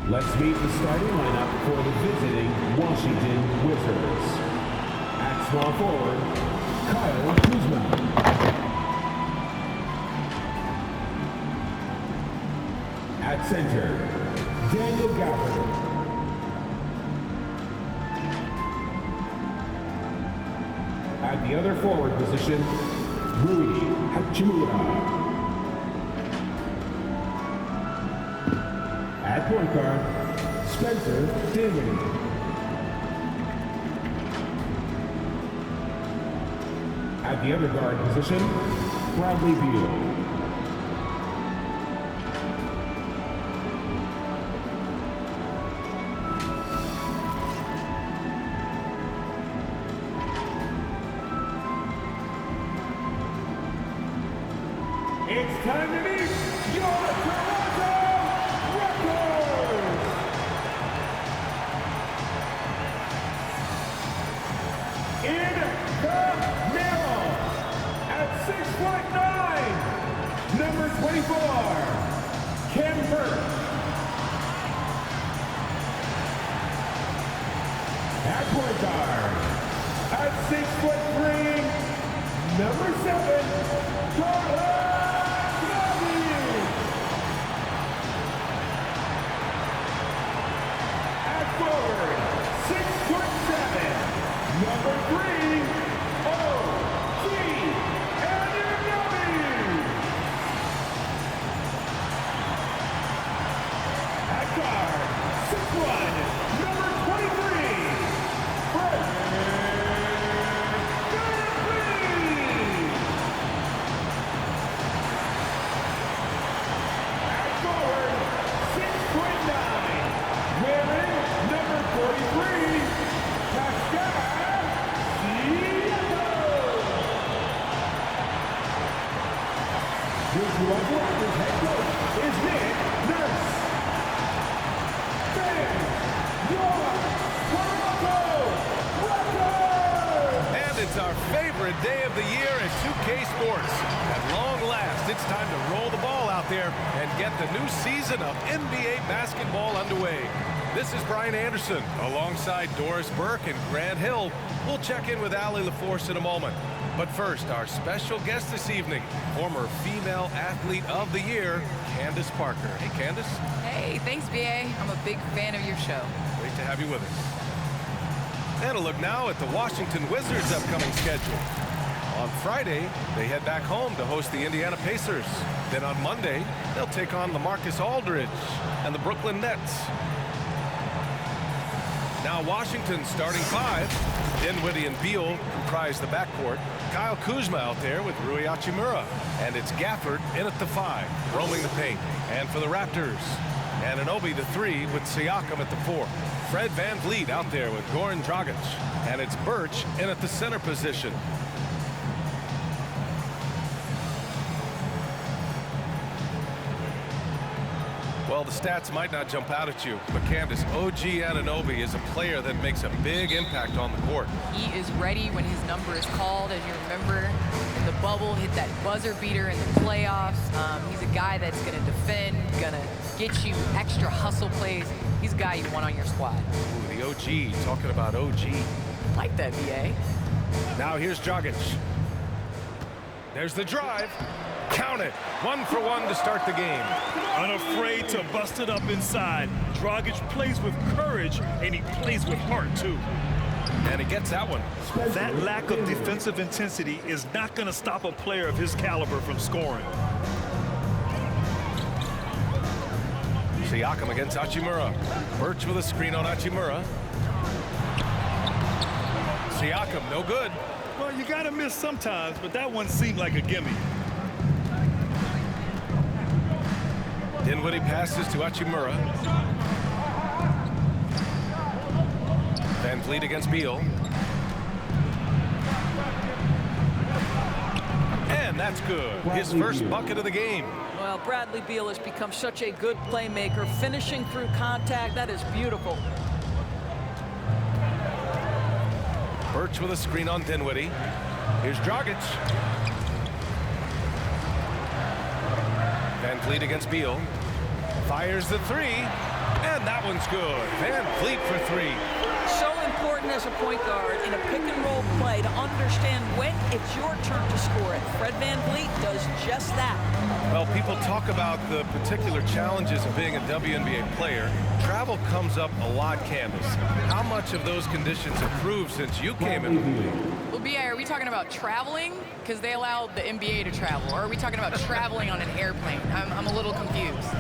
Let's meet the starting lineup for the visiting Washington Wizards. At small forward, Kyle Kuzma. At center, Daniel Gafford. At the other forward position, Rui Hachimura. At point guard, Spencer Dinwiddie. At the other guard position, Bradley Beal. It's time to meet your Toronto Raptors! In the middle, at 6'9", number 24, Khem Birch. At point guard, at 6'3", number 7, Carlos. Forward, 6'7", number 3, O.G. Anunoby. At guard, 6'1", number 23, Fred Dinwiddie. At forward, 6'9", wearing number 43, Pascal Siakam. Your Toronto Raptors head coach is Nick Nurse. Fans, your Toronto Raptors! And it's our favorite day of the year at 2K Sports. At long last, it's time to roll the ball out there and get the new season of NBA basketball underway. This is Brian Anderson alongside Doris Burke and Grant Hill. We'll check in with Allie LaForce in a moment. But first, our special guest this evening, former Female Athlete of the Year, Candace Parker. Hey, Candace. Hey, thanks, BA. I'm a big fan of your show. Great to have you with us. And a look now at the Washington Wizards' upcoming schedule. On Friday, they head back home to host the Indiana Pacers. Then on Monday, they'll take on LaMarcus Aldridge and the Brooklyn Nets. Now Washington's starting five. Dinwiddie and Beal comprise the backcourt. Kyle Kuzma out there with Rui Hachimura. And it's Gafford in at the 5, roaming the paint. And for the Raptors, Anunoby the 3 with Siakam at the 4. Fred VanVleet out there with Goran Dragic. And it's Birch in at the center position. Well, the stats might not jump out at you, but Candace, OG Anunoby is a player that makes a big impact on the court. He is ready when his number is called, as you remember in the bubble, hit that buzzer beater in the playoffs. He's a guy that's going to defend, going to get you extra hustle plays. He's a guy you want on your squad. Ooh, the OG, talking about OG. Like that, VA. Now here's Dragic. There's the drive. Count it. 1 for 1 to start the game. Unafraid to bust it up inside. Dragic plays with courage, and he plays with heart, too. And he gets that one. That lack of defensive intensity is not going to stop a player of his caliber from scoring. Siakam against Hachimura. Birch with a screen on Hachimura. Siakam, no good. Well, you got to miss sometimes, but that one seemed like a gimme. Dinwiddie passes to Hachimura. VanVleet against Beal. And that's good. His first bucket of the game. Well, Bradley Beal has become such a good playmaker, finishing through contact. That is beautiful. Birch with a screen on Dinwiddie. Here's Dragic. VanVleet against Beal. Fires the 3. And that one's good. Van Vliet for three. So important as a point guard in a pick-and-roll play to understand when it's your turn to score it. Fred Van Vliet does just that. Well, people talk about the particular challenges of being a WNBA player. Travel comes up a lot, Candace. How much of those conditions improved since you came in the league? Well, B.I., are we talking about traveling? Because they allowed the NBA to travel. Or are we talking about traveling on an airplane? I'm a little confused.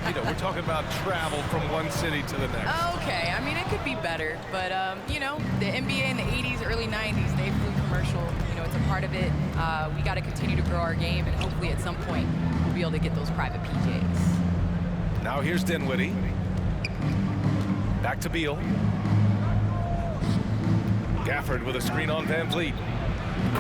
You know, we're talking about travel from one city to the next. Okay, I mean, it could be better. But, you know, the NBA in the 80s, early 90s, they flew commercial. You know, it's a part of it. We got to continue to grow our game, and hopefully at some point we'll be able to get those private PJs. Now here's Dinwiddie. Back to Beal. Gafford with a screen on Van Vliet.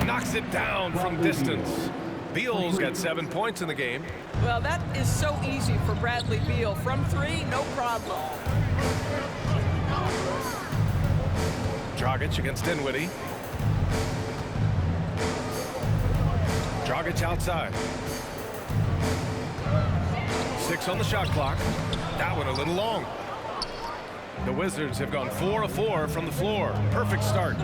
Knocks it down from distance. Beal's got 7 points in the game. Well, that is so easy for Bradley Beal. From three, no problem. Dragic against Dinwiddie. Dragic outside. 6 on the shot clock. That one a little long. The Wizards have gone 4 of 4 from the floor. Perfect start.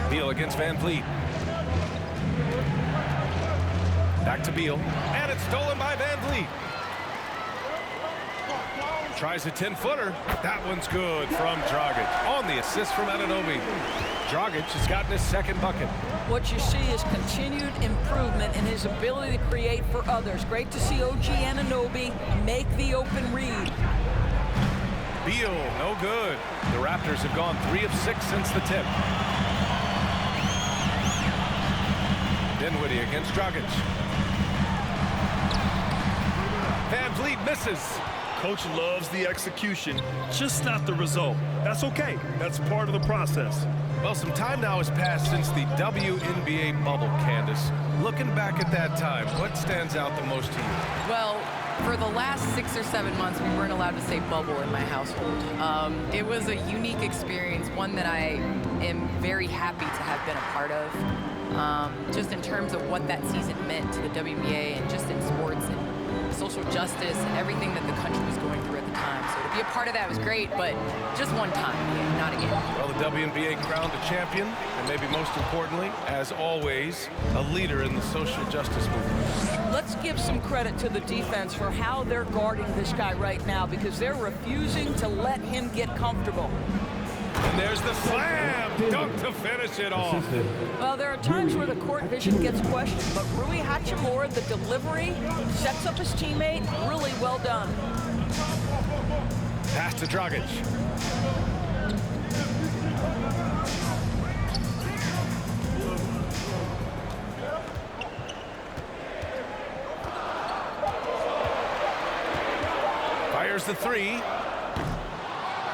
Beal against Van Vliet. Back to Beal. And it's stolen by Van Vliet. Tries a 10-footer. That one's good from Dragic. On the assist from Anunoby. Dragic has gotten his second bucket. What you see is continued improvement in his ability to create for others. Great to see OG Anunoby make the open read. Beal, no good. The Raptors have gone 3 of 6 since the tip. Dinwiddie against Dragic. Van Vliet misses. Coach loves the execution, just not the result. That's okay. That's part of the process. Well, some time now has passed since the WNBA bubble, Candace. Looking back at that time, what stands out the most to you? Well, for the last 6 or 7 months, we weren't allowed to say bubble in my household. It was a unique experience, one that I am very happy to have been a part of. Just in terms of what that season meant to the WNBA and just in sports and social justice and everything that the country was going through at the time. So to be a part of that was great, but just one time, not again. Well, the WNBA crowned a champion, and maybe most importantly, as always, a leader in the social justice movement. Let's give some credit to the defense for how they're guarding this guy right now, because they're refusing to let him get comfortable. And there's the slam dunk to finish it off. Well, there are times where the court vision gets questioned, but Rui Hachimura, the delivery, sets up his teammate. Really well done. Pass to Dragic. Fires the three.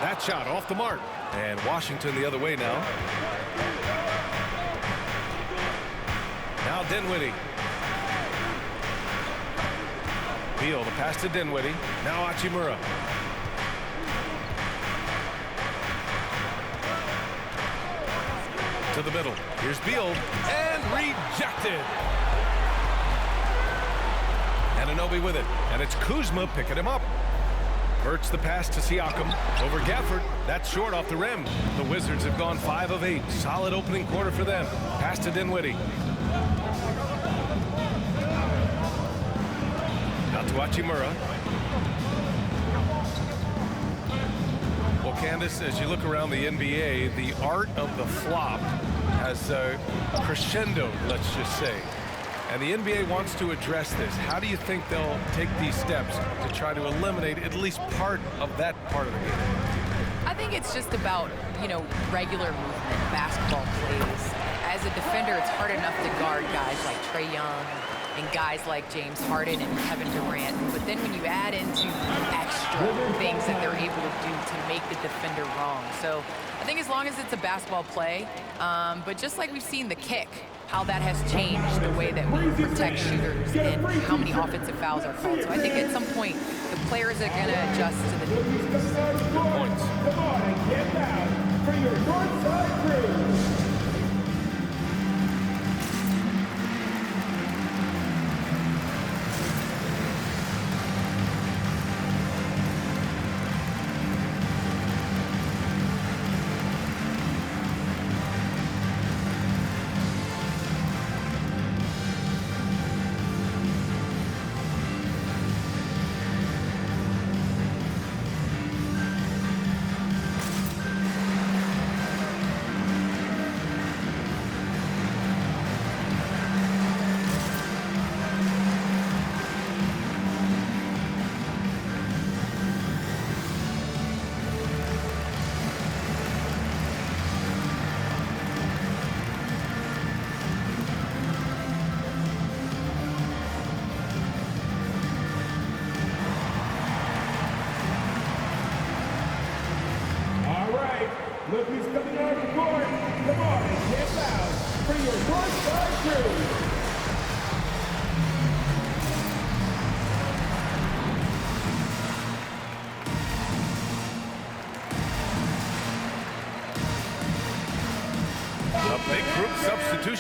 That shot off the mark. And Washington the other way now. Now Dinwiddie. Beal, the pass to Dinwiddie. Now Hachimura. To the middle. Here's Beal. And rejected. Anunoby with it. And it's Kuzma picking him up. Hurts the pass to Siakam. Over Gafford. That's short off the rim. The Wizards have gone 5 of 8. Solid opening quarter for them. Pass to Dinwiddie. Now to Hachimura. Well, Candace, as you look around the NBA, the art of the flop has crescendoed, let's just say. And the NBA wants to address this. How do you think they'll take these steps to try to eliminate at least part of that part of the game? I think it's just about, you know, regular movement, basketball plays. As a defender, it's hard enough to guard guys like Trae Young and guys like James Harden and Kevin Durant. But then when you add into extra things that they're able to do to make the defender wrong. So I think as long as it's a basketball play, but just like we've seen the kick, how that has changed the way that we protect shooters and how many offensive fouls are called. So I think at some point, the players are going to adjust to the defenses. Good points. Come on and get down for your Northside crew.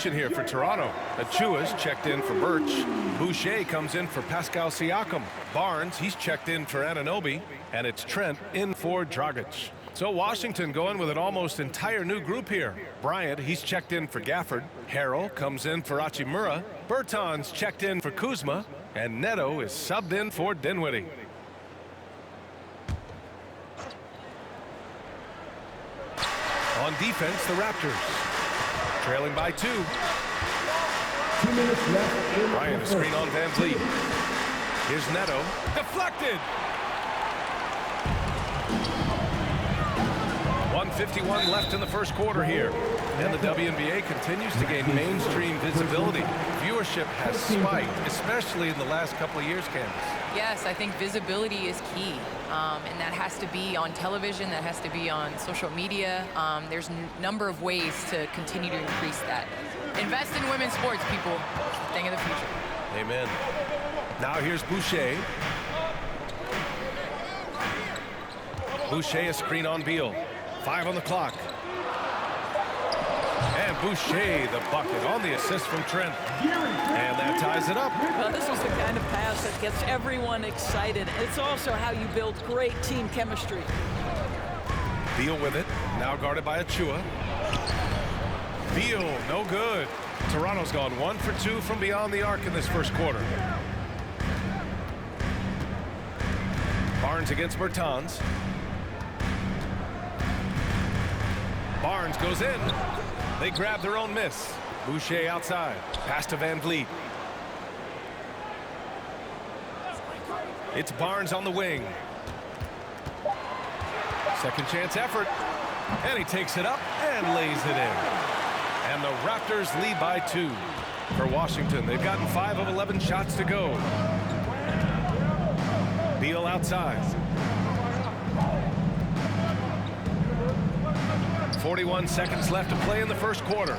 substitution here for Toronto. Achua's checked in for Birch. Boucher comes in for Pascal Siakam. Barnes, he's checked in for Anunoby. And it's Trent in for Dragic. So Washington going with an almost entire new group here. Bryant, he's checked in for Gafford. Harrell comes in for Hachimura. Bertans checked in for Kuzma. And Neto is subbed in for Dinwiddie. On defense, the Raptors trailing by 2. 2 minutes left in Bryant, a screen on Van Vliet. Here's Neto. Deflected. 1:51 left in the first quarter here. And the WNBA continues to gain mainstream visibility. Viewership has spiked, especially in the last couple of years, Candace. Yes, I think visibility is key. And that has to be on television, that has to be on social media. There's a number of ways to continue to increase that. Invest in women's sports, people. Thing of the future. Amen. Now here's Boucher. Boucher, a screen on Beal. 5 on the clock. And Boucher, the bucket on the assist from Trent. And that ties it up. Well, this is the kind of pass that gets everyone excited. It's also how you build great team chemistry. Beal with it. Now guarded by Achua. Beal, no good. Toronto's gone 1 for 2 from beyond the arc in this first quarter. Barnes against Bertans. Barnes goes in. They grab their own miss. Boucher outside. Pass to Van Vliet. It's Barnes on the wing. Second chance effort. And he takes it up and lays it in. And the Raptors lead by 2. For Washington, they've gotten 5 of 11 shots to go. Beal outside. 41 seconds left to play in the first quarter.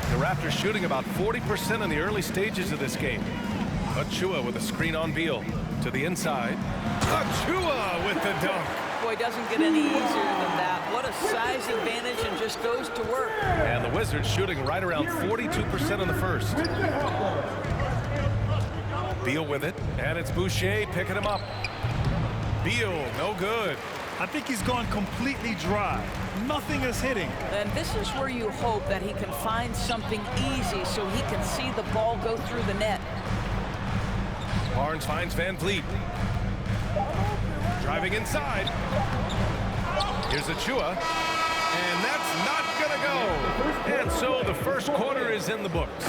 The Raptors shooting about 40% in the early stages of this game. Achua with a screen on Beal. To the inside. Achua with the dunk. Boy, doesn't get any easier than that. What a size advantage, and just goes to work. And the Wizards shooting right around 42% in the first. Beal with it. And it's Boucher picking him up. Beal, no good. I think he's gone completely dry. Nothing is hitting. And this is where you hope that he can find something easy so he can see the ball go through the net. Barnes finds Van Vliet. Driving inside. Here's Achua. And that's not going to go. And so the first quarter is in the books.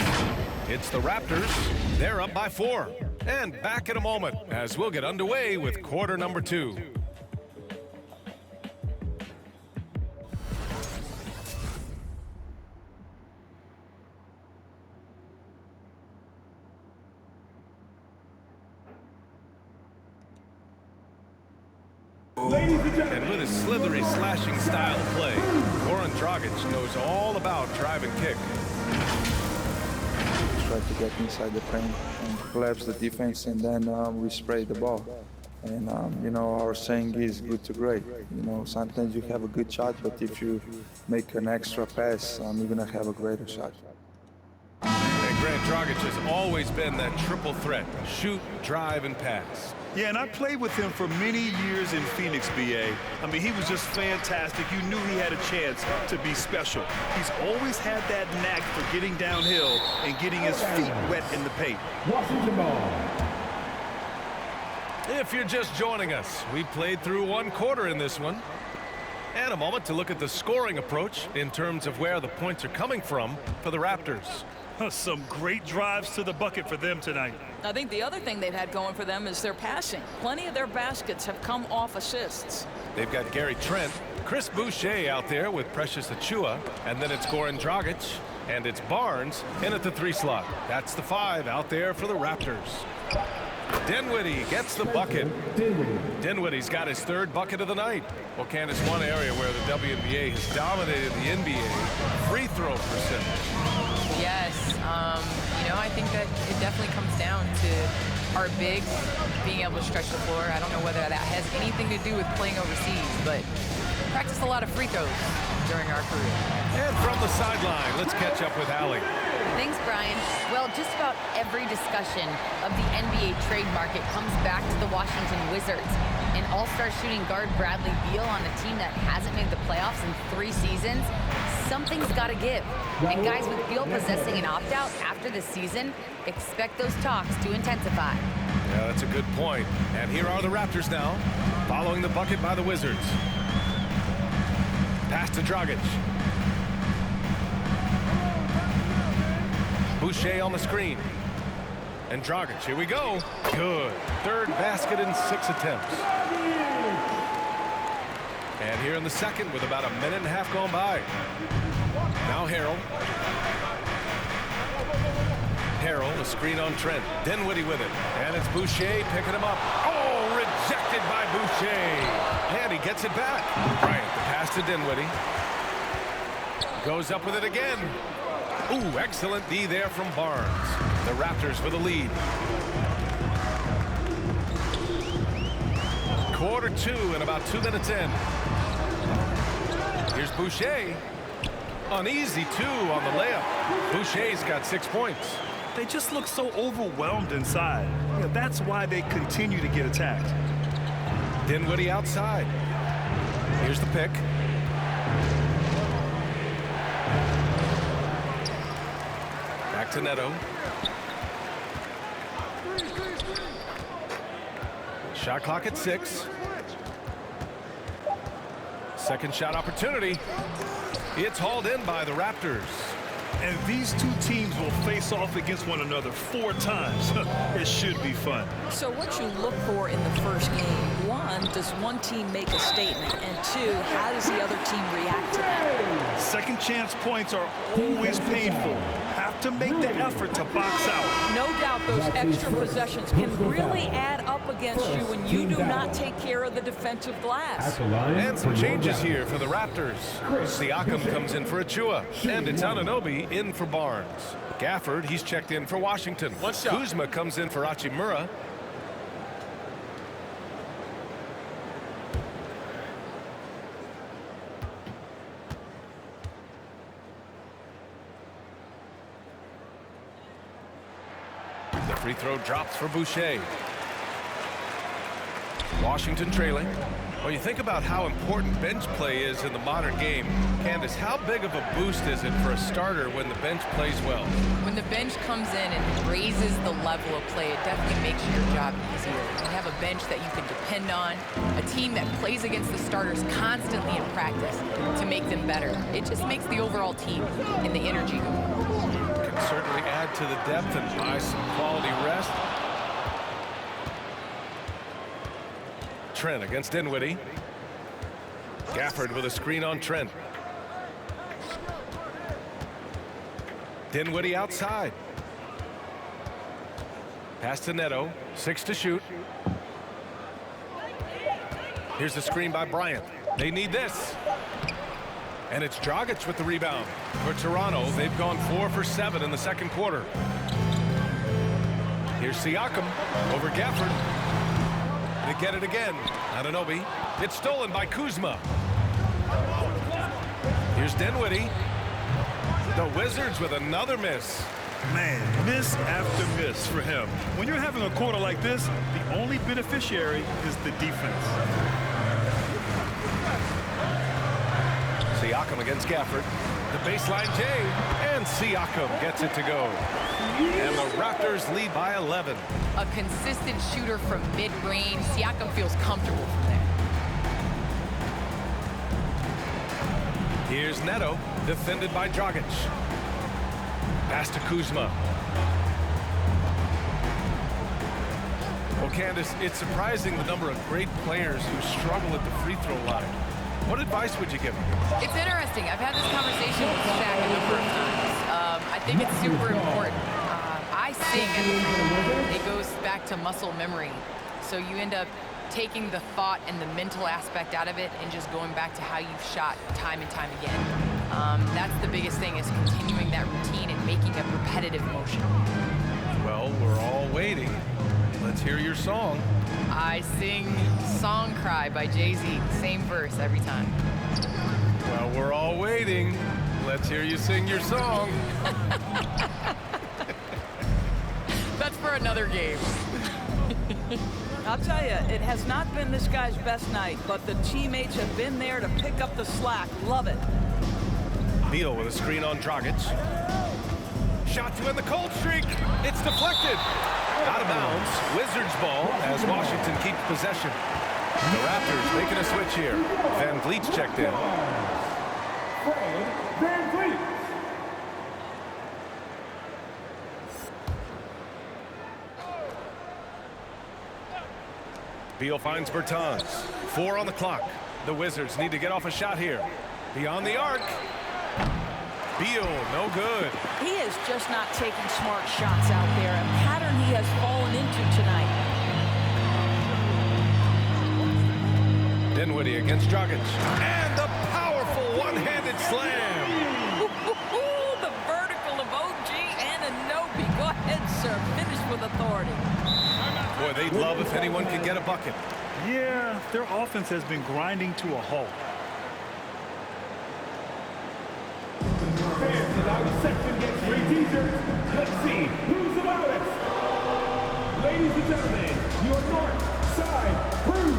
It's the Raptors. They're up by 4. And back in a moment as we'll get underway with quarter number 2. And with his slithery, slashing style of play, Goran Dragic knows all about drive and kick. Try to get inside the paint and collapse the defense, and then we spray the ball. And, you know, our saying is good to great. You know, sometimes you have a good shot, but if you make an extra pass, you're going to have a greater shot. And Grant Dragic has always been that triple threat: shoot, drive, and pass. Yeah, and I played with him for many years in Phoenix, BA. I mean, he was just fantastic. You knew he had a chance to be special. He's always had that knack for getting downhill and getting his feet wet in the paint. Washington ball. If you're just joining us, we played through 1 quarter in this one. And a moment to look at the scoring approach in terms of where the points are coming from for the Raptors. Some great drives to the bucket for them tonight. I think the other thing they've had going for them is their passing. Plenty of their baskets have come off assists. They've got Gary Trent, Chris Boucher out there with Precious Achua, and then it's Goran Dragic, and it's Barnes in at the 3 slot. That's the 5 out there for the Raptors. Dinwiddie gets the bucket. Dinwiddie's got his 3rd bucket of the night. Well, Candace, one area where the WNBA has dominated the NBA, free throw percentage. Yes, you know, I think that it definitely comes down to our bigs being able to stretch the floor. I don't know whether that has anything to do with playing overseas, but practiced a lot of free throws during our career. And from the sideline, let's catch up with Allie. Thanks, Brian. Well, just about every discussion of the NBA trade market comes back to the Washington Wizards. And all-star shooting guard Bradley Beal on a team that hasn't made the playoffs in 3 seasons, something's got to give. And guys, with Beal possessing an opt-out after this season, expect those talks to intensify. Yeah, that's a good point. And here are the Raptors now, following the bucket by the Wizards. Pass to Dragic. Boucher on the screen. And Dragic, here we go. Good. 3rd basket in 6 attempts. And here in the second with about a minute and a half gone by. Now Harrell. Harrell, the screen on Trent. Dinwiddie with it. And it's Boucher picking him up. Oh, rejected by Boucher. And he gets it back. Bryant, the pass to Dinwiddie. Goes up with it again. Ooh, excellent D there from Barnes. The Raptors with a lead. Quarter 2 and about 2 minutes in. Here's Boucher. Uneasy 2 on the layup. Boucher's got 6 points. They just look so overwhelmed inside. You know, that's why they continue to get attacked. Dinwiddie outside. Here's the pick. Back to Neto. Shot clock at 6. Second shot opportunity. It's hauled in by the Raptors. And these two teams will face off against one another 4 times. It should be fun. So what you look for in the first game, 1, does one team make a statement? And 2, how does the other team react to that? Second chance points are always painful. Have to make the effort to box out. No doubt those extra possessions can really add up against you when you do not take care of the defensive glass. And some changes here for the Raptors. Siakam comes in for Achua. And it's Anunoby in for Barnes. Gafford, he's checked in for Washington. Kuzma comes in for Hachimura. The free throw drops for Boucher. Washington trailing. Well, you think about how important bench play is in the modern game. Candace, how big of a boost is it for a starter when the bench plays well? When the bench comes in and raises the level of play, it definitely makes your job easier. You have a bench that you can depend on, a team that plays against the starters constantly in practice to make them better. It just makes the overall team and the energy go up. Can certainly add to the depth and buy some quality rest. Trent against Dinwiddie. Gafford with a screen on Trent. Dinwiddie outside. Pass to Neto. 6 to shoot. Here's the screen by Bryant. They need this. And it's Dragic with the rebound. For Toronto, they've gone 4 for 7 in the second quarter. Here's Siakam over Gafford. They get it again. Anunoby. It's stolen by Kuzma. Here's Dinwiddie. The Wizards with another miss. Man, miss after miss for him. When you're having a quarter like this, the only beneficiary is the defense. Siakam against Gafford. The baseline J. And Siakam gets it to go. And the Raptors lead by 11. A consistent shooter from mid-range. Siakam feels comfortable from there. Here's Neto, defended by Dragic. Pass to Kuzma. Well, Candace, it's surprising the number of great players who struggle at the free throw line. What advice would you give them? It's interesting. I've had this conversation with Shaq a number of times. I think it's super important. I sing at the free throw. It goes back to muscle memory. So you end up taking the thought and the mental aspect out of it and just going back to how you've shot time and time again. That's the biggest thing, is continuing that routine and making a repetitive motion. Well, we're all waiting. Let's hear your song. I sing Song Cry by Jay-Z. Same verse every time. Well, we're all waiting. Let's hear you sing your song. That's for another game. I'll tell you, it has not been this guy's best night, but the teammates have been there to pick up the slack. Love it. Beal with a screen on Dragic. Shot to end the cold streak. It's deflected. Out of bounds. Wizards ball as Washington keeps possession. The Raptors making a switch here. Van Vliet's checked in. Van Vliet. Beal finds Bertans. 4 on the clock. The Wizards need to get off a shot here. Beyond the arc. Beal, no good. He is just not taking smart shots out there, a pattern he has fallen into tonight. Dinwiddie against Dragic. And the powerful one-handed slam. The vertical of OG Anunoby. Go ahead, sir. Finish with authority. Boy, they'd love if anyone could get a bucket. Yeah, their offense has been grinding to a halt. Fans in our section get free t-shirts. Let's see who's the loudest. Ladies and gentlemen, your North Side Crew.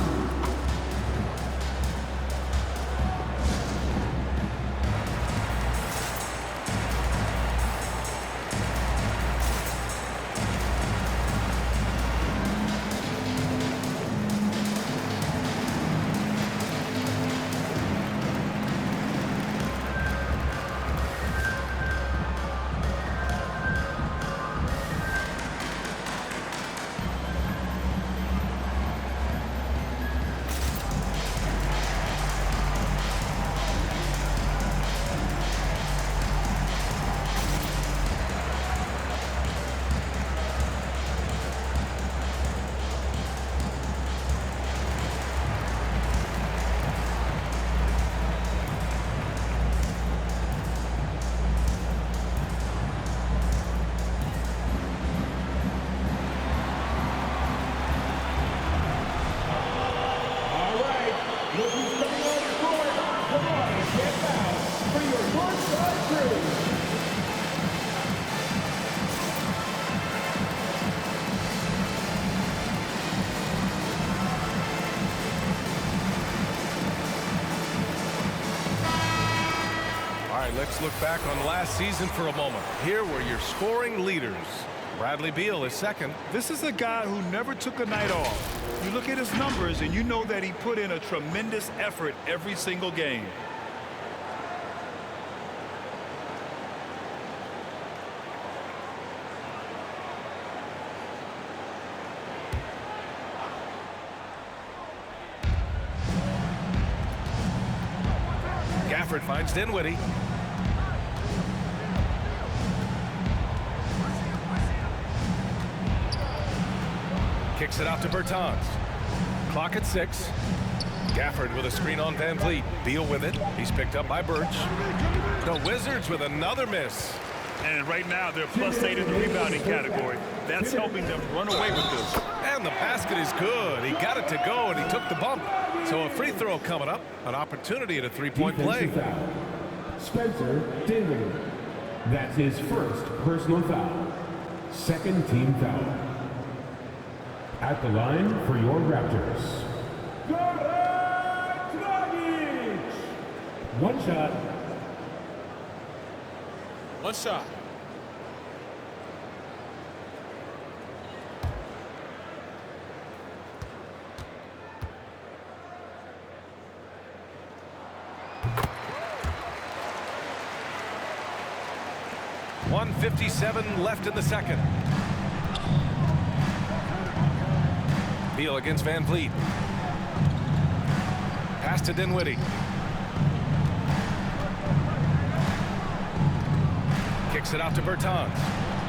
Let's look back on last season for a moment. Here were your scoring leaders. Bradley Beal is second. This is a guy who never took a night off. You look at his numbers and you know that he put in a tremendous effort every single game. Gafford finds Dinwiddie. Kicks it out to Bertans. Clock at 6. Gafford with a screen on Van Vliet. Beal with it. He's picked up by Birch. The Wizards with another miss. And right now they're +8 in the rebounding category. That's helping them run away with this. And the basket is good. He got it to go and he took the bump. So a free throw coming up. An opportunity at a three-point play. Foul. Spencer Dinwiddie. That's his first personal foul. Second team foul. At the line for your Raptors. One shot. One shot. .157 left in the second. Beal against Van Vliet. Pass to Dinwiddie. Kicks it out to Bertans.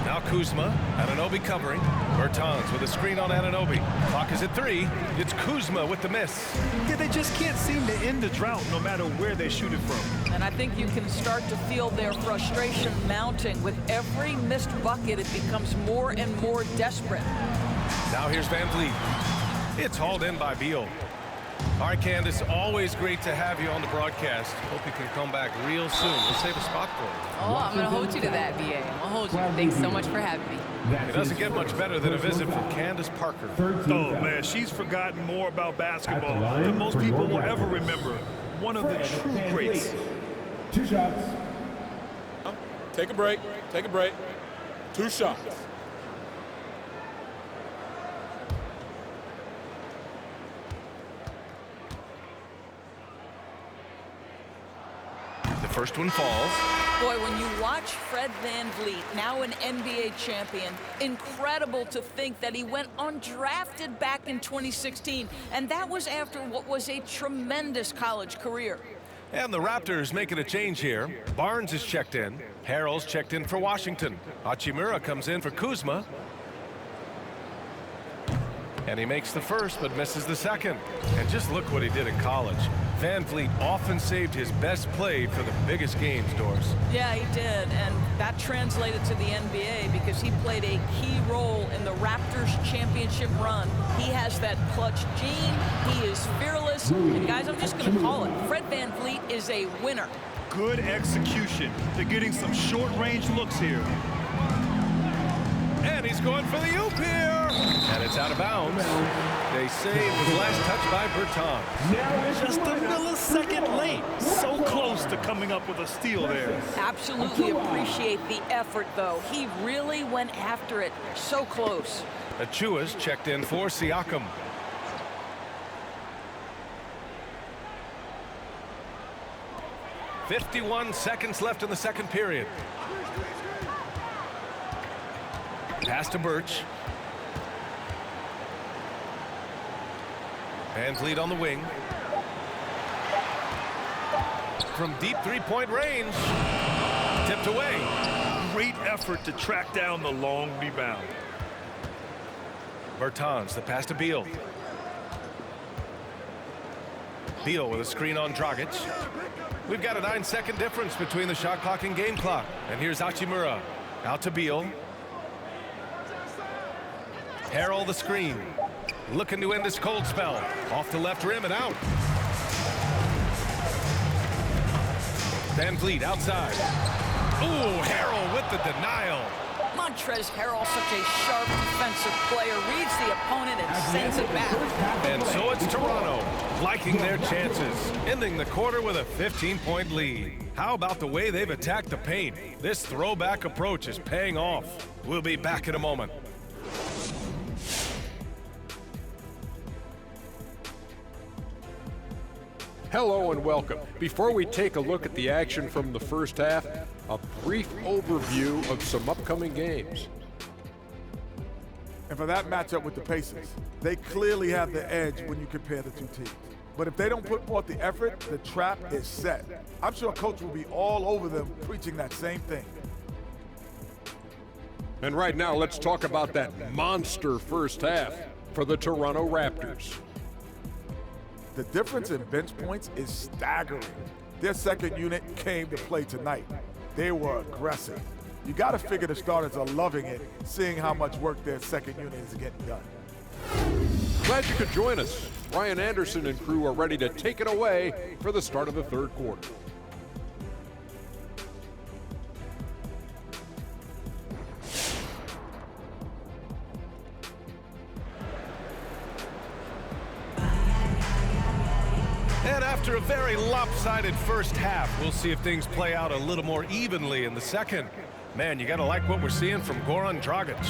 Now Kuzma. Anunoby covering. Bertans with a screen on Anunoby. Clock is at 3. It's Kuzma with the miss. Yeah, they just can't seem to end the drought no matter where they shoot it from. And I think you can start to feel their frustration mounting. With every missed bucket, it becomes more and more desperate. Now here's Van Vliet. It's hauled in by Beal. All right, Candace, always great to have you on the broadcast. Hope you can come back real soon. We'll save a spot for you. Oh, I'm going to hold you to that, BA. I'm going to hold you. Thanks so much for having me. It doesn't get much better than a visit from Candace Parker. Oh, man, she's forgotten more about basketball than most people will ever remember. One of the true greats. 2 shots. Take a break. Take a break. 2 shots. The first one falls. Boy, when you watch Fred VanVleet, now an NBA champion, incredible to think that he went undrafted back in 2016, and that was after what was a tremendous college career. And the Raptors making a change here. Barnes is checked in. Harrell's checked in for Washington. Hachimura comes in for Kuzma. And he makes the first, but misses the second. And just look what he did in college. VanVleet often saved his best play for the biggest games, Doris. Yeah, he did, and that translated to the NBA because he played a key role in the Raptors championship run. He has that clutch gene, he is fearless, and guys, I'm just going to call it, Fred VanVleet is a winner. Good execution. They're getting some short-range looks here. And he's going for the oop here. And it's out of bounds. They say it was last touched by Bertans. Just a millisecond late. So close to coming up with a steal there. Absolutely appreciate the effort, though. He really went after it. So close. Achua's checked in for Siakam. .51 seconds left in the second period. Pass to Birch. VanVleet on the wing. From deep three-point range. Tipped away. Great effort to track down the long rebound. Bertans, the pass to Beal. Beal with a screen on Dragic. We've got a 9-second difference between the shot clock and game clock. And here's Hachimura. Out to Beal. Harrell the screen. Looking to end this cold spell. Off the left rim and out. VanVleet outside. Ooh, Harrell with the denial. Montrezl Harrell, such a sharp defensive player, reads the opponent and sends it back. And so it's Toronto, liking their chances, ending the quarter with a 15-point lead. How about the way they've attacked the paint? This throwback approach is paying off. We'll be back in a moment. Hello and welcome. Before we take a look at the action from the first half, a brief overview of some upcoming games. And for that matchup with the Pacers, they clearly have the edge when you compare the two teams. But if they don't put forth the effort, the trap is set. I'm sure Coach will be all over them preaching that same thing. And right now, let's talk about that monster first half for the Toronto Raptors. The difference in bench points is staggering. Their second unit came to play tonight. They were aggressive. You got to figure the starters are loving it, seeing how much work their second unit is getting done. Glad you could join us. Ryan Anderson and crew are ready to take it away for the start of the third quarter. And after a very lopsided first half, we'll see if things play out a little more evenly in the second. Man, you got to like what we're seeing from Goran Dragic.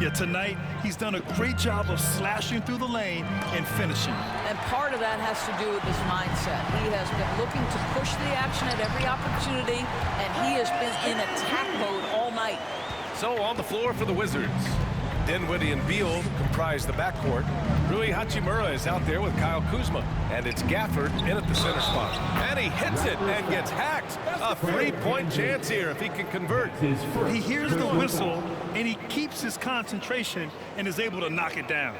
Yeah, tonight, he's done a great job of slashing through the lane and finishing. And part of that has to do with his mindset. He has been looking to push the action at every opportunity, and he has been in attack mode all night. So on the floor for the Wizards, Dinwiddie and Beal comprise the backcourt. Rui Hachimura is out there with Kyle Kuzma. And it's Gafford in at the center spot. And he hits it and gets hacked. A three-point chance here if he can convert. He hears the whistle, and he keeps his concentration and is able to knock it down.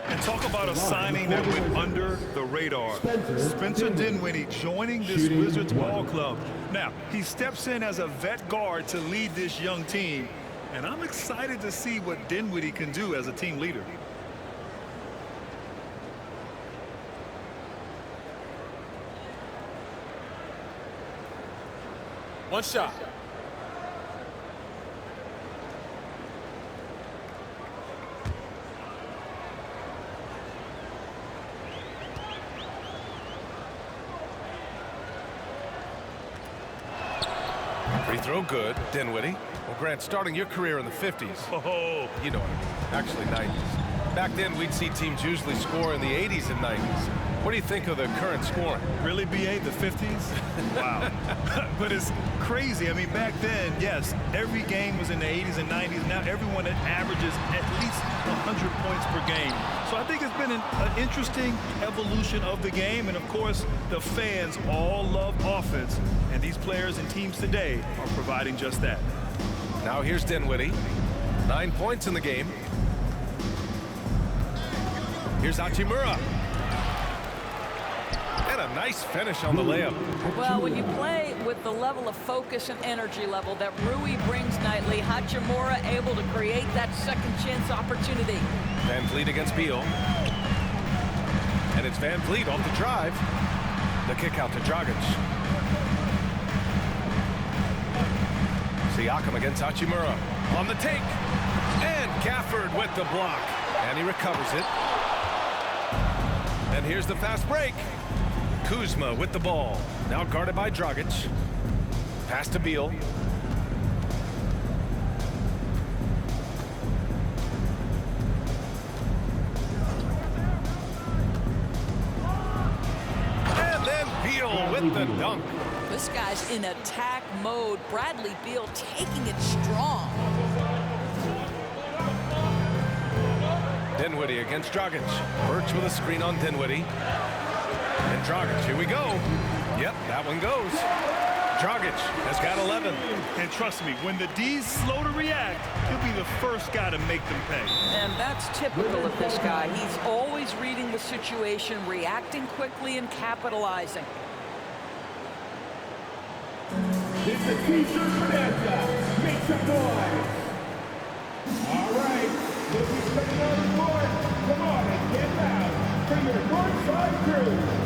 And talk about a signing that went under the radar. Spencer Dinwiddie joining this Wizards ball club. Now, he steps in as a vet guard to lead this young team, And I'm excited to see what Dinwiddie can do as a team leader. One shot. Free throw good, Dinwiddie. Well, Grant, starting your career in the 50s. Oh, You know what I mean. Actually, 90s. Back then, we'd see teams usually score in the 80s and 90s. What do you think of the current scoring? really, BA, the 50s? Wow. But it's crazy. I mean, back then, yes, every game was in the 80s and 90s. Now everyone averages at least 100 points per game. So I think it's been an interesting evolution of the game. And, of course, the fans all love offense. And these players and teams today are providing just that. Now here's Dinwiddie. 9 points in the game. Here's Hachimura. And a nice finish on the layup. Well, when you play with the level of focus and energy level that Rui brings nightly, Hachimura able to create that second chance opportunity. Van Vliet against Beal. And it's Van Vliet off the drive. The kick out to Dragic. Siakam against Hachimura. On the take. And Gafford with the block. And he recovers it. And here's the fast break. Kuzma with the ball. Now guarded by Dragic. Pass to Beal. And then Beal with the dunk. This guy's in attack mode. Bradley Beal taking it strong. Dinwiddie against Dragic. Birch with a screen on Dinwiddie. And Dragic, here we go. Yep, that one goes. Dragic has got 11. And trust me, when the D's slow to react, he'll be the first guy to make them pay. And that's typical of this guy. He's always reading the situation, reacting quickly and capitalizing. It's a t-shirt bonanza. Make some noise. All right, this is the North Court. Come on and get loud for your Northside crew.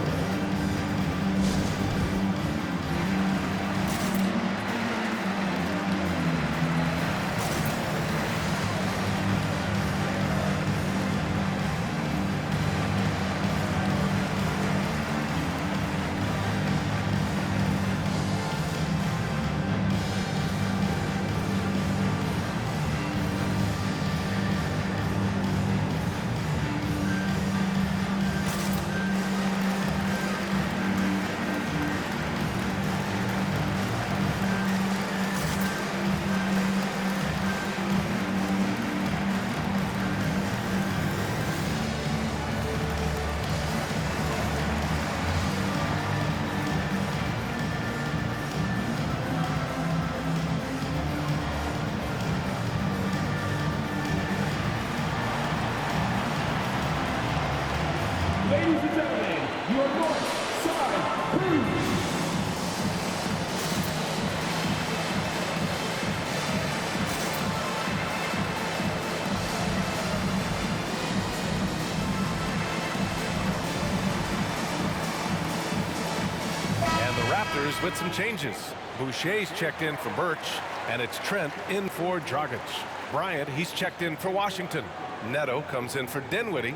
Ladies and gentlemen, your North Side Crew. And the Raptors with some changes. Boucher's checked in for Birch, and it's Trent in for Dragic. Bryant, he's checked in for Washington. Neto comes in for Dinwiddie.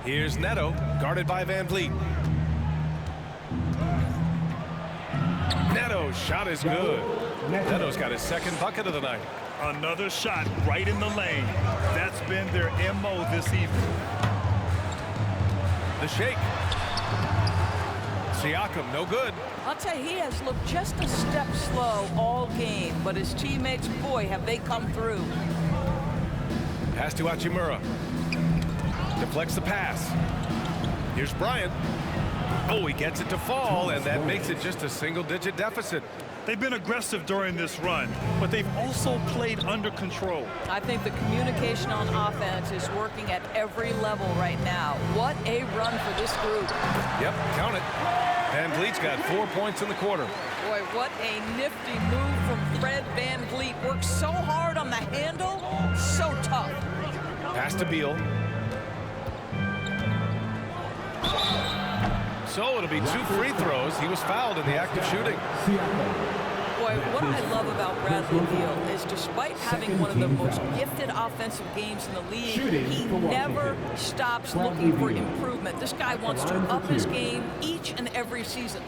Here's Neto, guarded by Van Vliet. Neto's shot is good. Neto's got his second bucket of the night. Another shot right in the lane. That's been their MO this evening. The shake. Siakam, no good. I'll tell you, he has looked just a step slow all game, but his teammates, boy, have they come through. Pass to Hachimura. Deflects the pass. Here's Bryant. Oh, he gets it to fall, and that makes it just a single-digit deficit. They've been aggressive during this run, but they've also played under control. I think the communication on offense is working at every level right now. What a run for this group. Yep, count it. Van Vliet's got 4 points in the quarter. Boy, what a nifty move from Fred Van Vliet. Works so hard on the handle, so tough. Pass to Beal. So it'll be 2 free throws. He was fouled in the act of shooting. Boy, what I love about Bradley Beal is despite having one of the most gifted offensive games in the league, he never stops looking for improvement. This guy wants to up his game each and every season.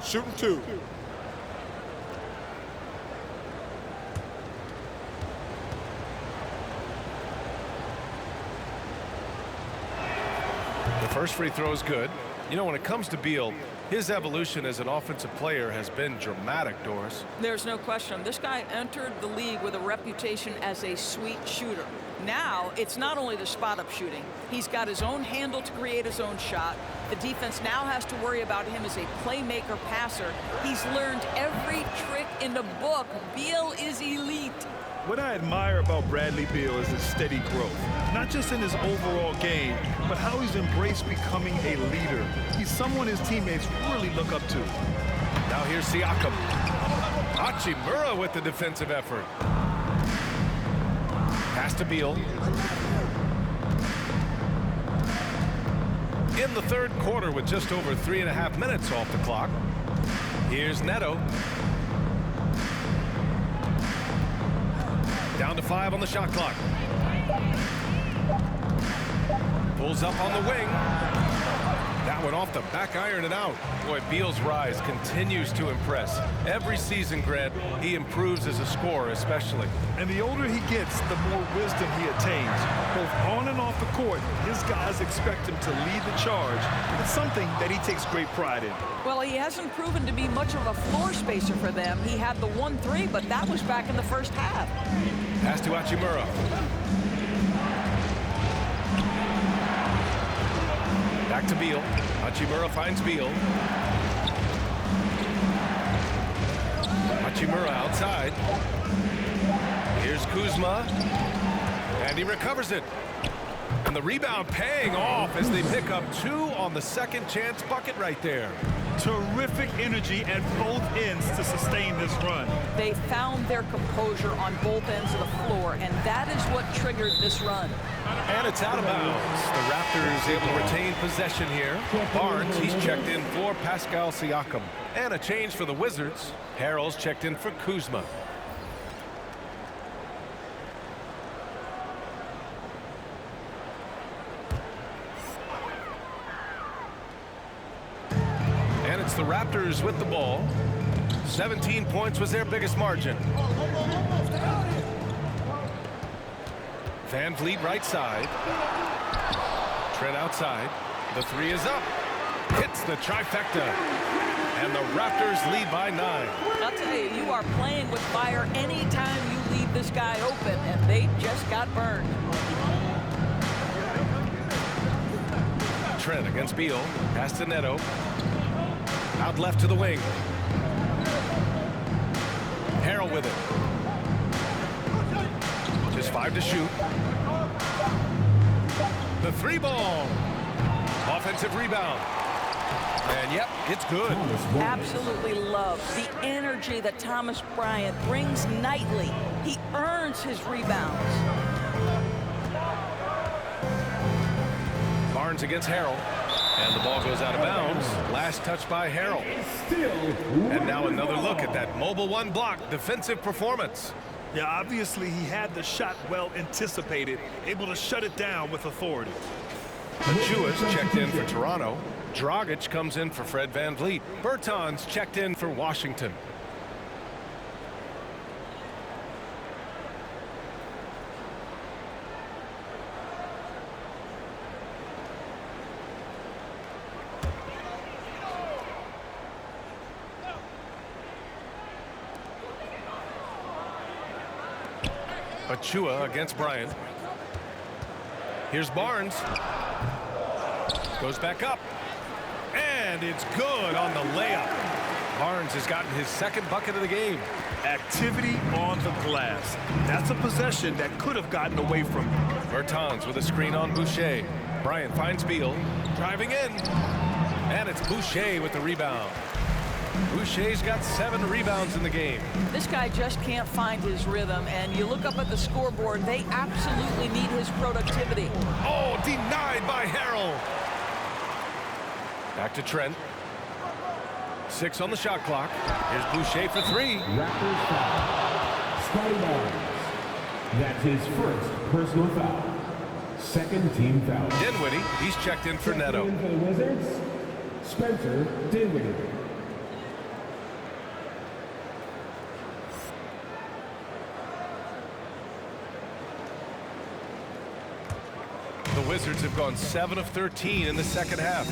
Shooting 2. The first free throw is good. You know, when it comes to Beal, his evolution as an offensive player has been dramatic, Doris. There's no question. This guy entered the league with a reputation as a sweet shooter. Now, it's not only the spot-up shooting. He's got his own handle to create his own shot. The defense now has to worry about him as a playmaker passer. He's learned every trick in the book. Beal is elite. What I admire about Bradley Beal is his steady growth, not just in his overall game, but how he's embraced becoming a leader. He's someone his teammates really look up to. Now here's Siakam. Hachimura with the defensive effort. Pass to Beal. In the third quarter with just over 3.5 minutes off the clock. Here's Neto. Down to 5 on the shot clock. Pulls up on the wing. That one off the back iron and out. Boy, Beal's rise continues to impress. Every season, Grant, he improves as a scorer especially. And the older he gets, the more wisdom he attains. Both on and off the court, his guys expect him to lead the charge. It's something that he takes great pride in. Well, he hasn't proven to be much of a floor spacer for them. He had the 1-3, but that was back in the first half. Pass to Hachimura. Back to Beal. Hachimura finds Beal. Hachimura outside. Here's Kuzma. And he recovers it. And the rebound paying off as they pick up 2 on the second chance bucket right there. Terrific energy at both ends to sustain this run. They found their composure on both ends of the floor, and that is what triggered this run. And it's out of bounds. The Raptors able to retain possession here. Barnes, he's checked in for Pascal Siakam. And a change for the Wizards. Harrell's checked in for Kuzma. And it's the Raptors with the ball. 17 points was their biggest margin. Van Vliet right side. Trent outside. The 3 is up. Hits the trifecta. And the Raptors lead by 9. I'll tell you, you are playing with fire anytime you leave this guy open, and they just got burned. Trent against Beal. Pass to Neto. Out left to the wing. Harrell with it. Just 5 to shoot. The 3 ball. Offensive rebound. And yep, it's good. Absolutely love the energy that Thomas Bryant brings nightly. He earns his rebounds. Barnes against Harrell. And the ball goes out of bounds. Last touch by Harrell. And now another look at that mobile 1 block defensive performance. Yeah, obviously he had the shot well anticipated, able to shut it down with authority. Achua's checked in for Toronto. Dragic comes in for Fred Van Vliet. Bertans checked in for Washington. Achua against Bryant. Here's Barnes. Goes back up. And it's good on the layup. Barnes has gotten his second bucket of the game. Activity on the glass. That's a possession that could have gotten away from him. Bertans with a screen on Boucher. Bryant finds Beal. Driving in. And it's Boucher with the rebound. Boucher's got 7 rebounds in the game. This guy just can't find his rhythm, and you look up at the scoreboard, they absolutely need his productivity. Oh, denied by Harrell. Back to Trent. 6 on the shot clock. Here's Boucher for 3. Raptors foul. Scotty Barnes. That's his first personal foul. Second team foul. Dinwiddie, he's checked in for Neto. In for the Wizards, Spencer Dinwiddie. The Wizards have gone 7 of 13 in the second half.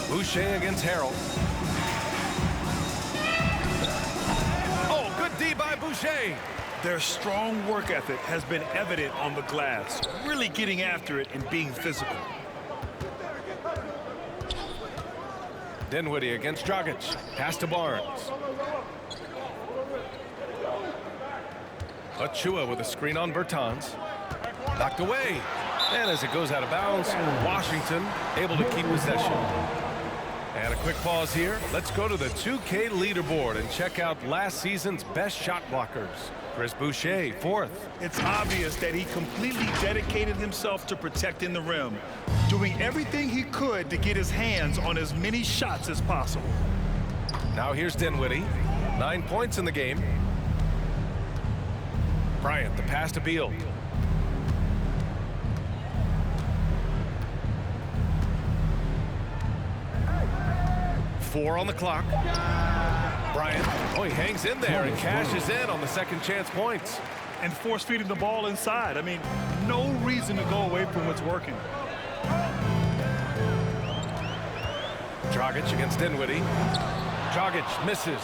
Boucher against Harrell. Oh, good D by Boucher. Their strong work ethic has been evident on the glass, really getting after it and being physical. Dinwiddie against Dragic. Pass to Barnes. Achua with a screen on Bertans. Knocked away. And as it goes out of bounds, Washington able to keep possession. And a quick pause here. Let's go to the 2K leaderboard and check out last season's best shot blockers. Chris Boucher, 4th. It's obvious that he completely dedicated himself to protecting the rim, doing everything he could to get his hands on as many shots as possible. Now here's Dinwiddie. 9 points in the game. Bryant, the pass to Beal. Four on the clock. Bryant, oh, he hangs in there and cashes in on the second chance points. And force feeding the ball inside. I mean, no reason to go away from what's working. Dragic against Dinwiddie. Dragic misses.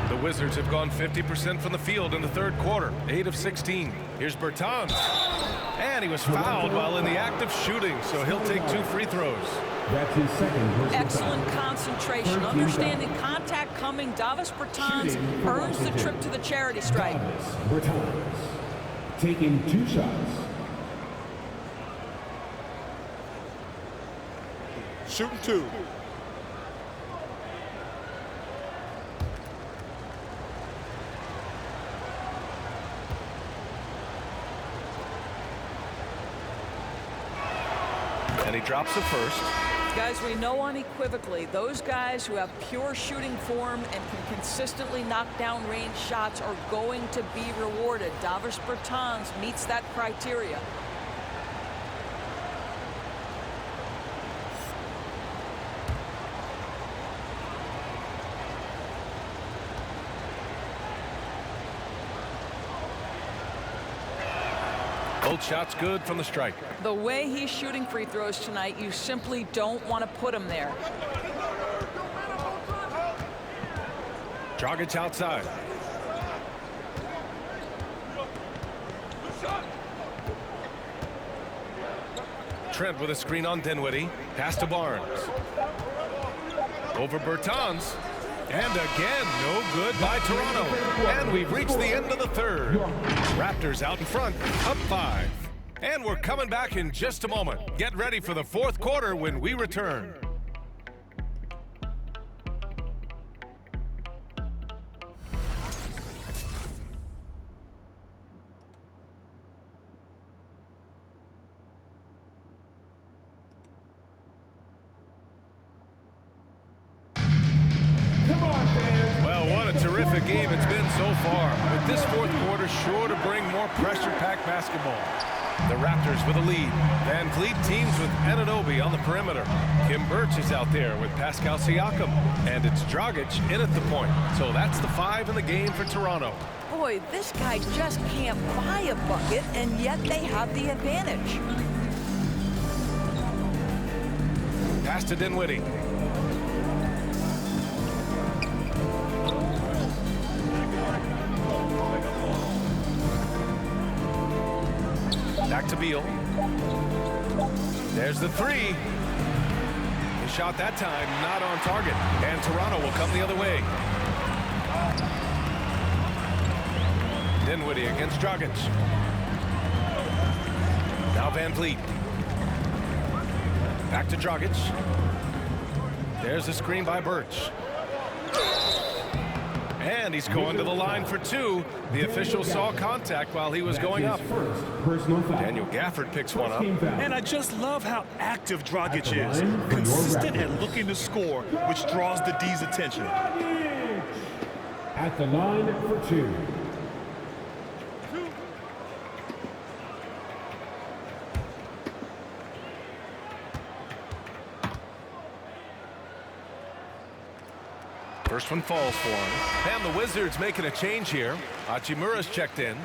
The Wizards have gone 50% from the field in the third quarter, 8 of 16. Here's Bertans. And he was fouled while in the act of shooting, so he'll take 2 free throws. That's his second personal Excellent foul. concentration, understanding contact coming. Davis Bertans earns the trip to the charity stripe. Davis Bertans taking 2 shots. Shooting 2. And he drops the first. Guys, we know unequivocally those guys who have pure shooting form and can consistently knock down range shots are going to be rewarded. Davis Bertans meets that criteria. Both shots good from the stripe. The way he's shooting free throws tonight, you simply don't want to put him there. Dragic outside. Trent with a screen on Dinwiddie. Pass to Barnes. Over Bertans. And again, no good by Toronto. And we've reached the end of the third. Raptors out in front, up 5. And we're coming back in just a moment. Get ready for the fourth quarter when we return. Terrific game it's been so far, with this fourth quarter sure to bring more pressure-packed basketball. The Raptors with a lead. Van Vliet teams with Anunoby on the perimeter. Kim Birch is out there with Pascal Siakam, and it's Dragic in at the point. So that's the 5 in the game for Toronto. Boy, this guy just can't buy a bucket, and yet they have the advantage. Pass to Dinwiddie. Back to Beal. There's the three. He shot that time, not on target. And Toronto will come the other way. Dinwiddie against Dragic. Now Van Vliet. Back to Dragic. There's a screen by Birch. And he's going to the line for two. The official saw contact while he was going up. Daniel Gafford picks one up. And I just love how active Dragic is. Consistent and looking to score, which draws the D's attention. At the line for two. First one falls for him. And the Wizards making a change here. Hachimura's checked in.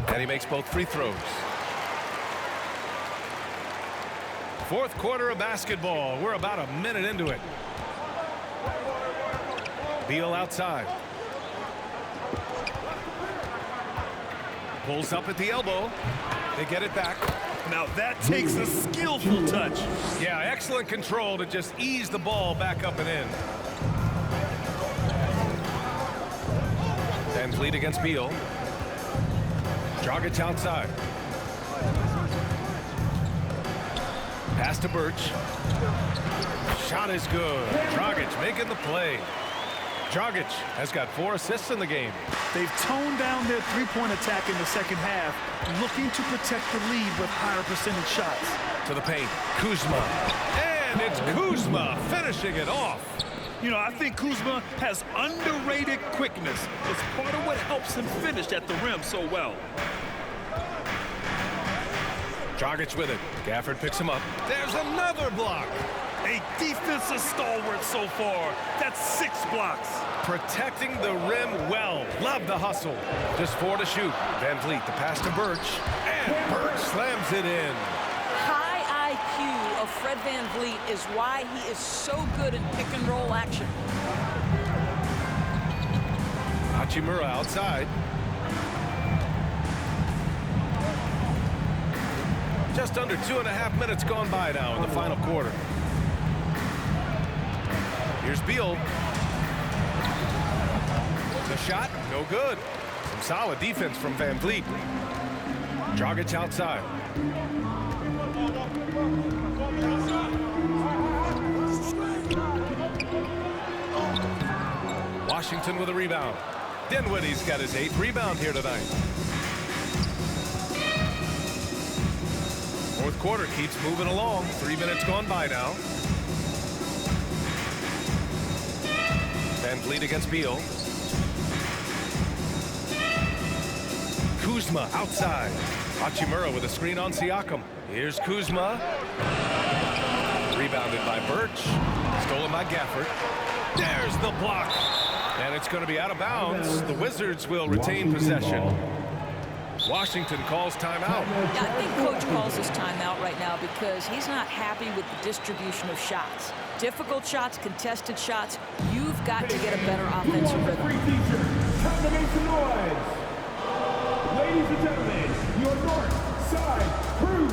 And he makes both free throws. Fourth quarter of basketball. We're about a minute into it. Beal outside. Pulls up at the elbow. They get it back. Now that takes a skillful touch. Yeah, excellent control to just ease the ball back up and in. Van Vliet against Beal. Dragic outside. Pass to Birch. Shot is good. Dragic making the play. Dragic has got 4 assists in the game. They've toned down their three-point attack in the second half, looking to protect the lead with higher percentage shots. To the paint, Kuzma. And it's Kuzma finishing it off. You know, I think Kuzma has underrated quickness. It's part of what helps him finish at the rim so well. Dragic with it. Gafford picks him up. There's another block. A defensive stalwart so far. That's 6 blocks. Protecting the rim well. Love the hustle. Just 4 to shoot. Van Vliet, the pass to Birch. And Birch slams it in. High IQ of Fred Van Vliet is why he is so good in pick and roll action. Hachimura outside. Just under 2.5 minutes gone by now in the final quarter. Here's Beal. The shot, no good. Some solid defense from Van Vliet. Dragic outside. Washington with a rebound. Dinwiddie's got his 8th rebound here tonight. Fourth quarter keeps moving along. 3 minutes gone by now. Van Vliet against Beal. Kuzma outside. Hachimura with a screen on Siakam. Here's Kuzma. Rebounded by Birch. Stolen by Gafford. There's the block. And it's going to be out of bounds. The Wizards will retain possession. Washington calls timeout. Yeah, I think Coach calls his timeout right now because he's not happy with the distribution of shots. Difficult shots, contested shots. You've got to get a better offensive rhythm. Time to make some noise. Ladies and gentlemen, your North Side Crew.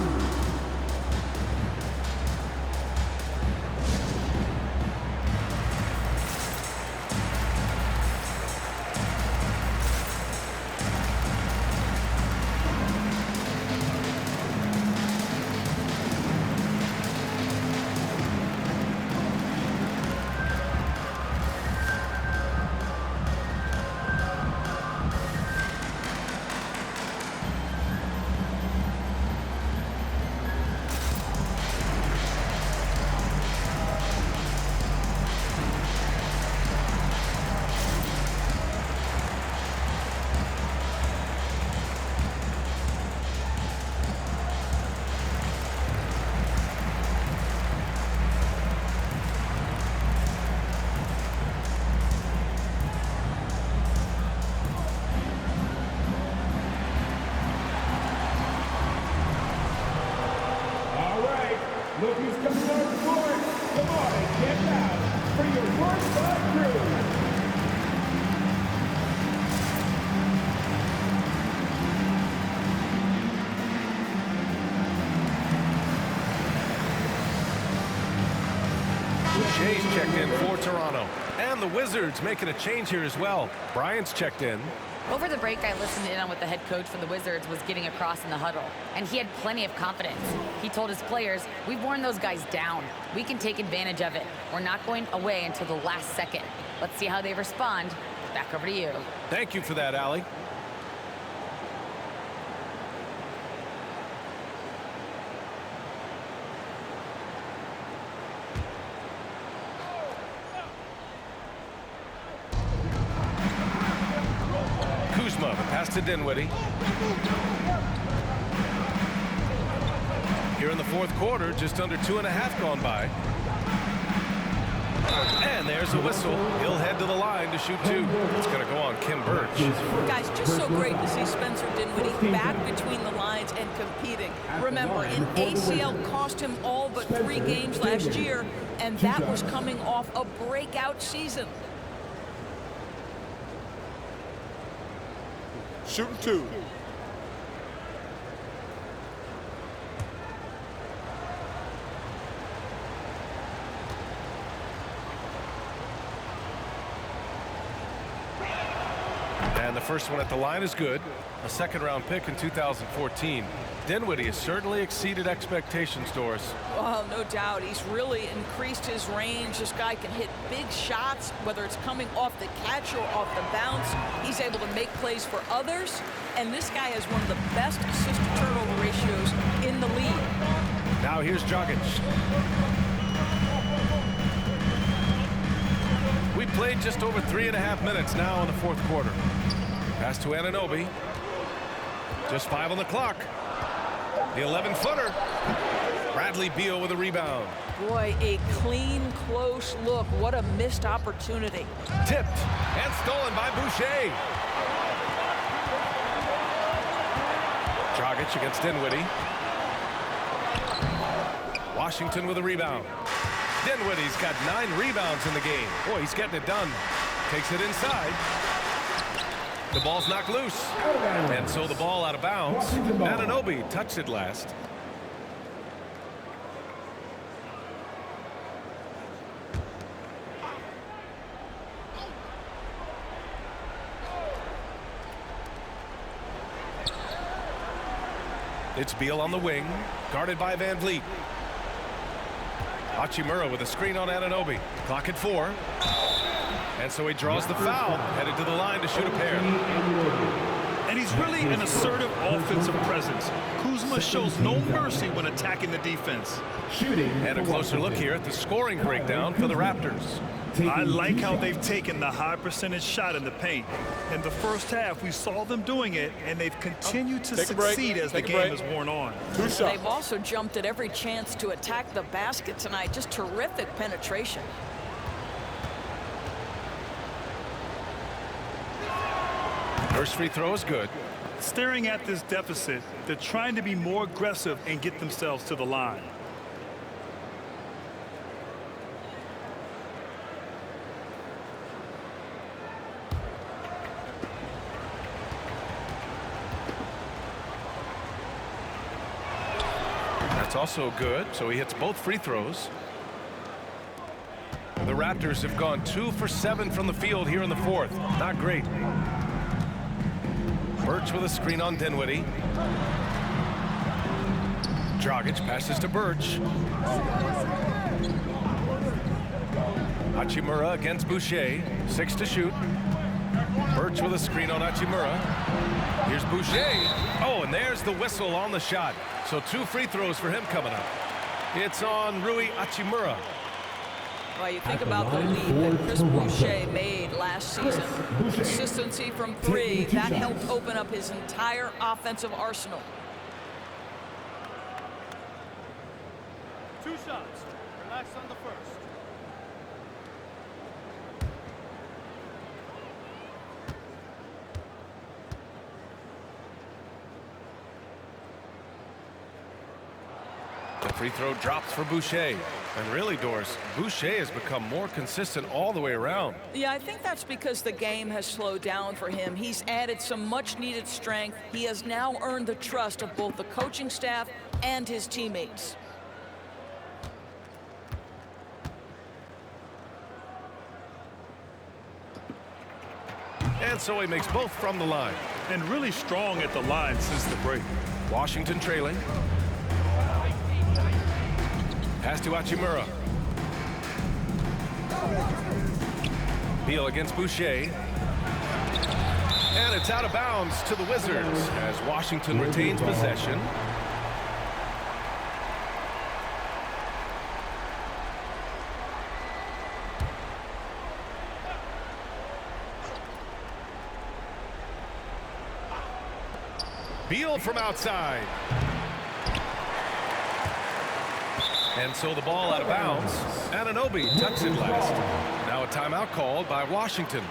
Toronto. And the Wizards making a change here as well. Bryant's checked in. Over the break, I listened in on what the head coach for the Wizards was getting across in the huddle, and he had plenty of confidence. He told his players, we've worn those guys down. We can take advantage of it. We're not going away until the last second. Let's see how they respond. Back over to you. Thank you for that, Allie. Kuzma, the pass to Dinwiddie. Here in the fourth quarter, just under 2.5 gone by. And there's a whistle. He'll head to the line to shoot two. It's going to go on Kim Birch. Guys, just so great to see Spencer Dinwiddie back between the lines and competing. Remember, an ACL cost him all but 3 games last year, and that was coming off a breakout season. Shooting 2. And the first one at the line is good. A second-round pick in 2014. Dinwiddie has certainly exceeded expectations, Doris. Well, no doubt. He's really increased his range. This guy can hit big shots, whether it's coming off the catch or off the bounce. He's able to make plays for others. And this guy has one of the best assist-to-turnover ratios in the league. Now here's Dragic. We played just over 3.5 minutes now in the fourth quarter. Pass to Anunoby. Just 5 on the clock. The 11-footer. Bradley Beal with a rebound. Boy, a clean, close look. What a missed opportunity. Tipped and stolen by Boucher. Dragic against Dinwiddie. Washington with a rebound. Dinwiddie's got 9 rebounds in the game. Boy, he's getting it done. Takes it inside. The ball's knocked loose. And so the ball out of bounds. Anunoby touched it last. It's Beal on the wing, guarded by Van Vliet. Hachimura with a screen on Anunoby. Clock at 4. And so he draws the foul, headed to the line to shoot a pair. And he's really an assertive offensive presence. Kuzma shows no mercy when attacking the defense. And a closer look here at the scoring breakdown for the Raptors. I like how they've taken the high percentage shot in the paint. In the first half, we saw them doing it, and they've continued to succeed as the game has worn on. 2 shots. They've also jumped at every chance to attack the basket tonight. Just terrific penetration. First free throw is good. Staring at this deficit, they're trying to be more aggressive and get themselves to the line. That's also good, so he hits both free throws. The Raptors have gone 2 for 7 from the field here in the fourth. Not great. Birch with a screen on Dinwiddie. Dragic passes to Birch. Hachimura against Boucher. 6 to shoot. Birch with a screen on Hachimura. Here's Boucher. Oh, and there's the whistle on the shot. So 2 free throws for him coming up. It's on Rui Hachimura. Well, you think about the lead that Chris Boucher made last season. Consistency from 3, that helped open up his entire offensive arsenal. 2 shots. Relax on the first. The free throw drops for Boucher. And really, Doris, Boucher has become more consistent all the way around. Yeah, I think that's because the game has slowed down for him. He's added some much-needed strength. He has now earned the trust of both the coaching staff and his teammates. And so he makes both from the line. And really strong at the line since the break. Washington trailing. Pass to Hachimura. Beal against Boucher. And it's out of bounds to the Wizards as Washington retains possession. Beal from outside. And so the ball out of bounds. Anunoby tucks it last. Now a timeout called by Washington.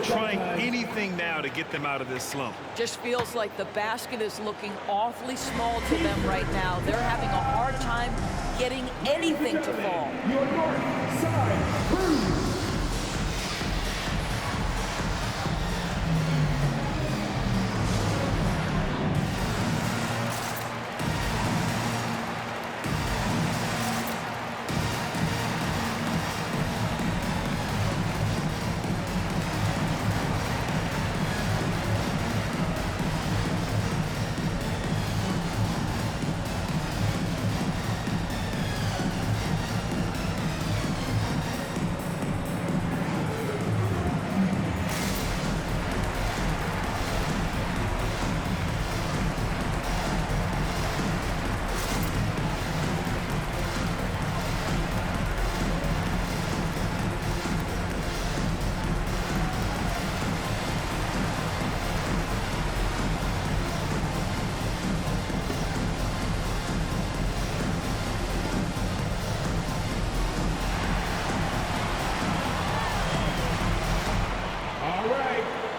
Trying anything now to get them out of this slump. Just feels like the basket is looking awfully small to them right now. They're having a hard time getting anything to fall. Your north side crew.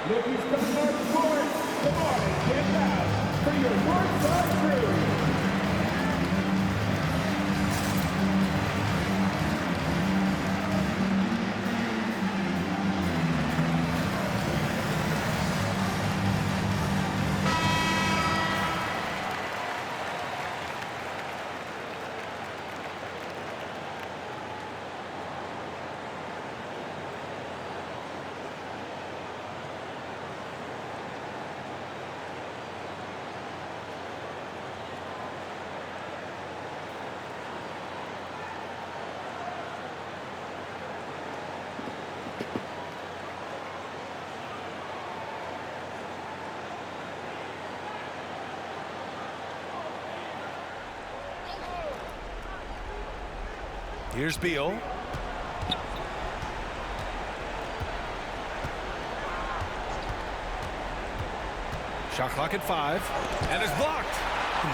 Looking for North Court. Come on and get loud for your North Side crew. Here's Beal. Shot clock at 5. And it's blocked.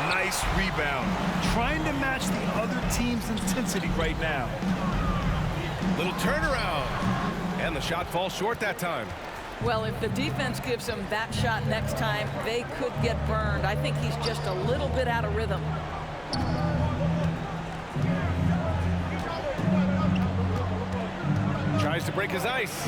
Nice rebound. Trying to match the other team's intensity right now. Little turnaround. And the shot falls short that time. Well, if the defense gives him that shot next time, they could get burned. I think he's just a little bit out of rhythm. Tries to break his ice.